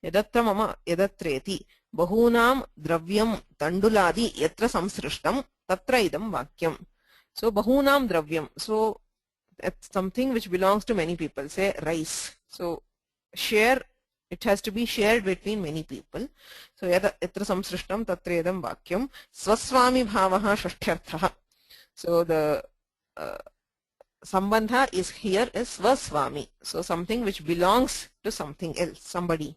Yadatra mama yadatreti bahunam dravyam tanduladi yatra samsrishtam tatra idam vakyam. So bahunam dravyam. So that's something which belongs to many people. Say rice. So share. It has to be shared between many people. So yatra samsrishtam tatra idam vakyam. Swaswami bhavaha shashtyarthaha. So the sambandha is here is swaswami. So something which belongs to something else, somebody.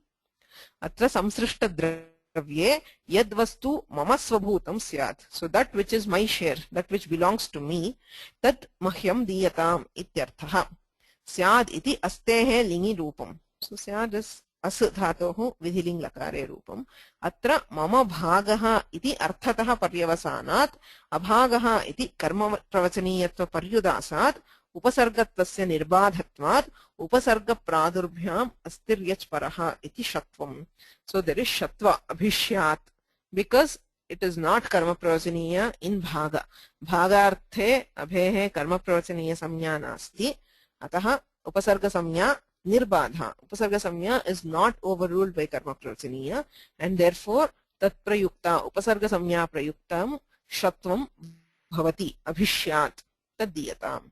Atra samsrishta dravye yad vastu mama svabhutam syat. So that which is my share, that which belongs to me, tat mahyam diyatam ityarthaha. Syad iti astehe lingi rupam. So syad is as dhatoh vidhiling lakare rupam. Atra mama bhagaha iti arthatah paryavasanat abhagaha iti karma pravachaniyatva paryudasat उपसर्गत्वस्य निर्बाधत्वात् उपसर्ग प्रादुर्भ्याम् अस्तिर्यच् परः इति षत्वम्. So there is shatva abhishyat because it is not karma pravachaniya in bhaga. Bhagarthe abhehe karma pravachaniya samnya nasti. Atah upasarga samnya nirbadha. Upasarga samnya is not overruled by karma pravachaniya and therefore tat prayukta upasarga samnya prayuktam shatvam bhavati abhishyat taddiyatam.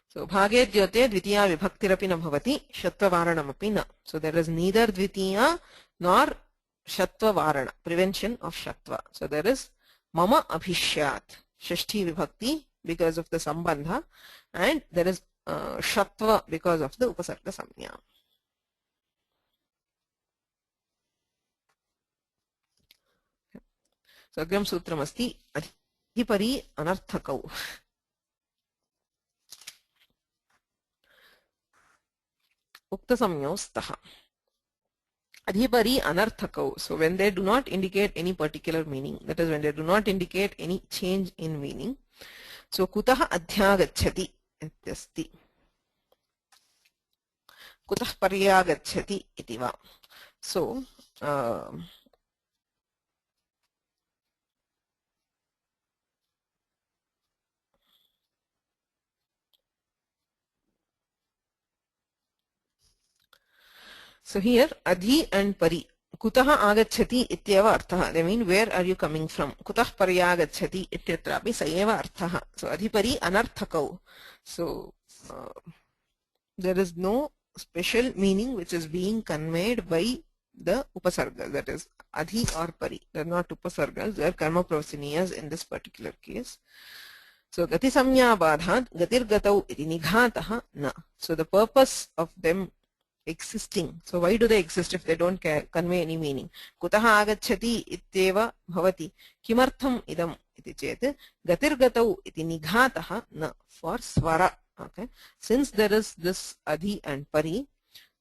So bhage dyote dvitiya vibhaktirapi na bhavati shatva varanamapi na. So there is neither dvitiya nor shatva varana, prevention of shatva. So there is mama abhishyat, shashti vibhakti because of the sambandha, and there is shatva because of the upasarga samnya. So agram sutram asti adhipari anarthakau. Ukta samyo staha. Adhipari anarthakau. So when they do not indicate any particular meaning, that is when they do not indicate any change in meaning. So kutaha adhyagacchati ityasti. Kutah paryagacchati iti va. So so here adhi and pari. Kutaha agacchati ityeva arthaha. They mean where are you coming from? Kutah paryagacchati ityatrapi sayeva arthaha. So adhipari anarthakau. So there is no special meaning which is being conveyed by the upasargas, that is adhi or pari. They are not upasargas, they are karma pravachaniyas in this particular case. So gati samnya badhat gatir gatau iti nighataha na. So the purpose of them existing. So why do they exist if they don't convey any meaning? Kutaha agacchati ityeva bhavati kimartham idam iti chet gatir gatau iti nighataha na, for swara. Okay, since there is this adhi and pari,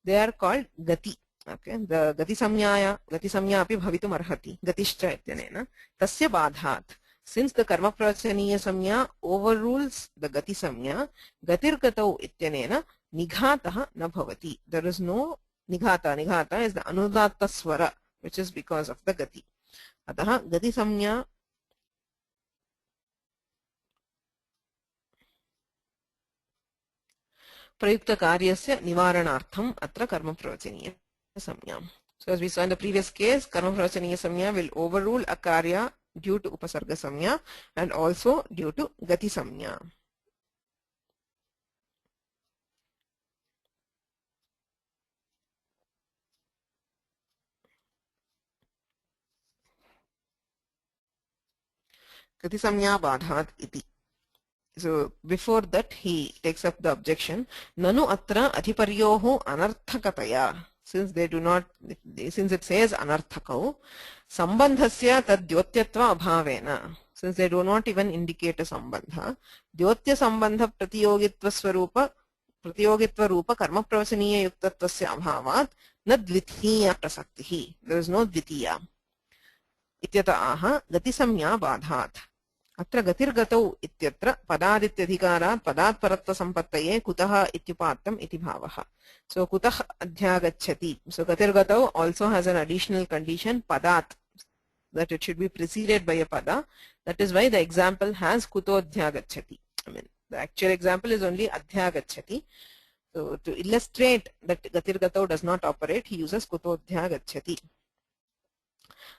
they are called gati. Okay, the gati samnya api bhavitum arhati gatischa ityanena tasya badhat. Since the karma pravachaniya samnya overrules the gati samnya, gatir gatau ityanena nighataha na bhavati. There is no nighata. Nighata is the anudatta swara, which is because of the gati. Ataha gati samnya prayukta karyasya nivaranartham atra karma pravachaniya samnya. So as we saw in the previous case, karma pravachaniya samnya will overrule a karya due to upasarga samnya and also due to gati samnya. Gati samnya badhat iti. So before that he takes up the objection. Nanu atra adhiparyoho anarthakataya. Since they do not, since it says anarthakau, sambandhasya tad dyotyatva abhavena. Since they do not even indicate a sambandha, dyotya sambandha pratiyogitva rupa karma pravachaniya yuktattvasya abhavat na dvitiya prasaktihi. There is no dvitiya. Ityata aha gati samnya badhat. Atra gatir gatau ityatra padadityadhikarat padat paratva sampattaye kutah ityupattam iti bhavaha. So kutah adhyagacchati. So gatir gatau also has an additional condition padat, that it should be preceded by a pada. That is why the example has kuto adhyagacchati. I mean the actual example is only adhyagacchati. So to illustrate that gatir gatau does not operate, he uses kuto adhyagacchati.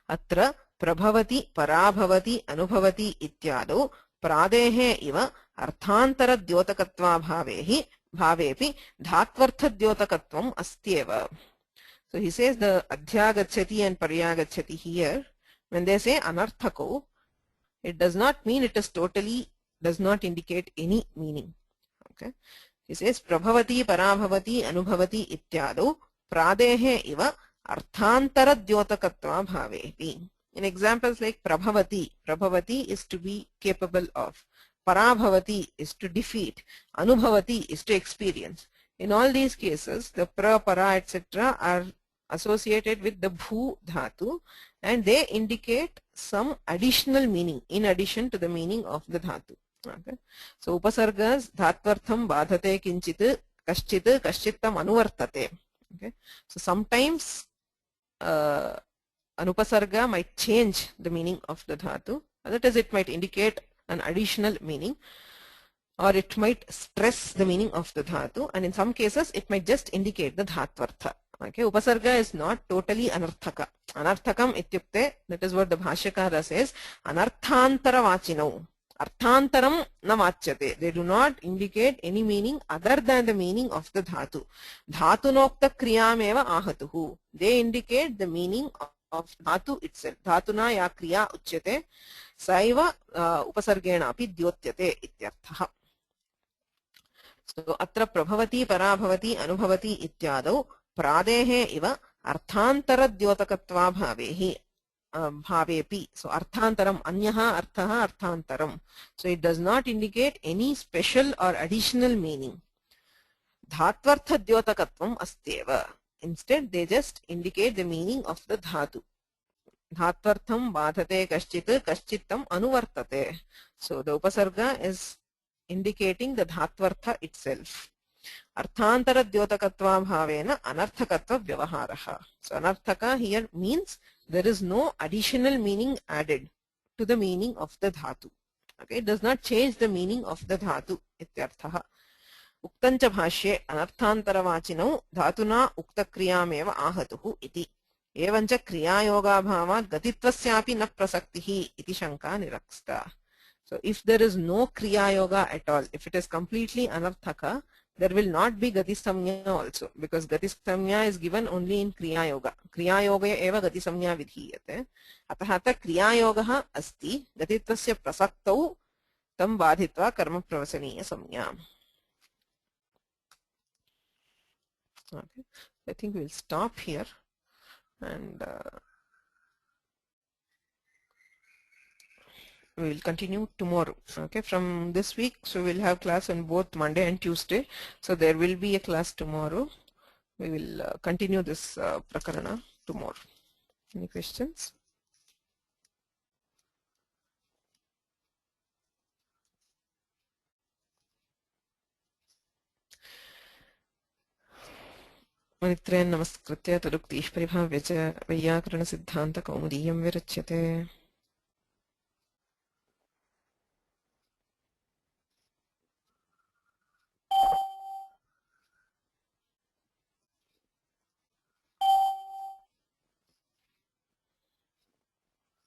Atra prabhavati parabhavati anubhavati ityado pradehe iva arthantara dyotakatva bhavehi bhavepi dhatvartha dyotakatvam astyeva. So he says the adhyagacchati and paryagacchati here, when they say anarthako, it does not mean it is totally, does not indicate any meaning. Okay, he says prabhavati parabhavati anubhavati ityado pradehe iva arthantara dyotakatva bhavepi. In examples like prabhavati, prabhavati is to be capable of, parabhavati is to defeat, anubhavati is to experience. In all these cases, the pra, para, etc. are associated with the bhu dhatu, and they indicate some additional meaning in addition to the meaning of the dhatu. Okay. So upasargas dhatvartham badhate kinchit kaschit kaschittam anuvartate. Okay. So sometimes an upasarga might change the meaning of the dhatu. That is, it might indicate an additional meaning, or it might stress the meaning of the dhatu, and in some cases it might just indicate the dhatvartha. Okay, upasarga is not totally anarthaka. Anarthakam ityukte, that is what the Bhashyakara says, anarthantara vachinau. Arthantaram na vachyate. They do not indicate any meaning other than the meaning of the dhatu. Dhatunokta kriyam eva ahatuhu. They indicate the meaning of dhatu itself. Dhatuna ya kriya uchyate saiva upasargena api dyotyate ityarthaha. So atra prabhavati parabhavati anubhavati ityadau pradehe iva arthantara dyotakatva bhavehi bhavepi. So arthantaram anyaha arthaha arthantaram. So it does not indicate any special or additional meaning. Dhatvartha dyotakatvam astyeva. Instead they just indicate the meaning of the dhatu. Dhatvartham badhate kaschit kaschittam anuvartate. So the upasarga is indicating the dhatvartha itself. Arthantara dyotakatva bhavena anarthakatva vyavaharaha. So anarthaka here means there is no additional meaning added to the meaning of the dhatu. Okay, it does not change the meaning of the dhatu ityarthaha. Uktancha bhashye anarthantara vachinau dhatuna ukta kriyameva ahatuhu iti. Evancha kriyayoga bhava gatitvasyapi na prasaktihi iti shanka niraksta. So if there is no kriya yoga at all, if it is completely anarthaka, there will not be gati samnya also, because gati samnya is given only in kriya yoga. Kriya yoga eva gati samnya vidhiyate. Atah atra kriya yoga asti gatitvasya prasaktau tam badhitva karma pravasaniya samnya. Okay, I think we'll stop here, and we will continue tomorrow. Okay, from this week, so we'll have class on both Monday and Tuesday. So there will be a class tomorrow. We will continue this prakarana tomorrow. Any questions? Manitrayan namaskritya taduktish paribhavya cha vayyakarana siddhanta kaumudiyam virachyate.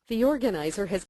The organizer has